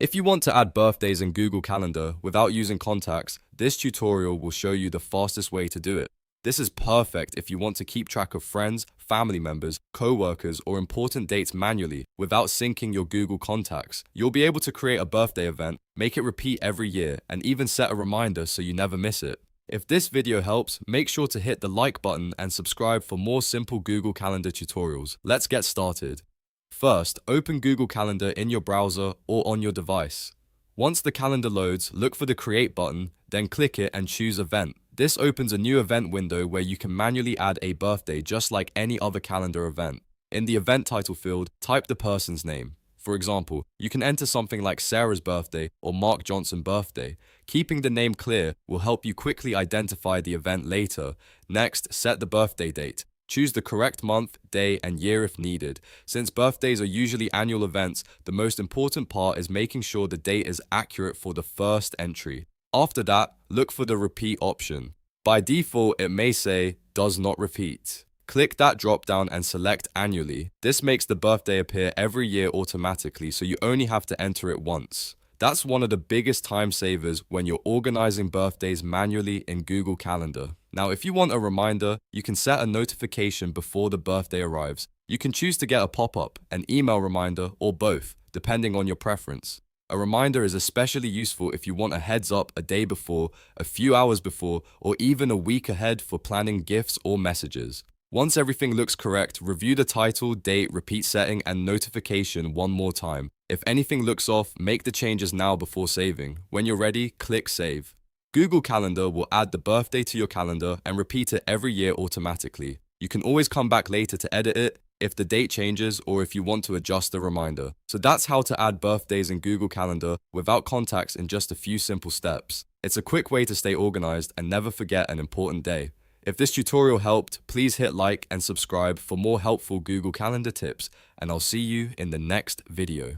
If you want to add birthdays in Google Calendar without using contacts, this tutorial will show you the fastest way to do it. This is perfect if you want to keep track of friends, family members, co-workers, or important dates manually without syncing your Google contacts. You'll be able to create a birthday event, make it repeat every year, and even set a reminder so you never miss it. If this video helps, make sure to hit the like button and subscribe for more simple Google Calendar tutorials. Let's get started. First, open Google Calendar in your browser or on your device. Once the calendar loads, look for the Create button, then click it and choose Event. This opens a new event window where you can manually add a birthday just like any other calendar event. In the event title field, type the person's name. For example, you can enter something like Sarah's birthday or Mark Johnson birthday. Keeping the name clear will help you quickly identify the event later. Next, set the birthday date. Choose the correct month, day, and year if needed. Since birthdays are usually annual events, the most important part is making sure the date is accurate for the first entry. After that, look for the repeat option. By default, it may say, does not repeat. Click that drop-down and select annually. This makes the birthday appear every year automatically, so you only have to enter it once. That's one of the biggest time savers when you're organizing birthdays manually in Google Calendar. Now, if you want a reminder, you can set a notification before the birthday arrives. You can choose to get a pop-up, an email reminder, or both, depending on your preference. A reminder is especially useful if you want a heads up a day before, a few hours before, or even a week ahead for planning gifts or messages. Once everything looks correct, review the title, date, repeat setting, and notification one more time. If anything looks off, make the changes now before saving. When you're ready, click Save. Google Calendar will add the birthday to your calendar and repeat it every year automatically. You can always come back later to edit it if the date changes or if you want to adjust the reminder. So that's how to add birthdays in Google Calendar without contacts in just a few simple steps. It's a quick way to stay organized and never forget an important day. If this tutorial helped, please hit like and subscribe for more helpful Google Calendar tips, and I'll see you in the next video.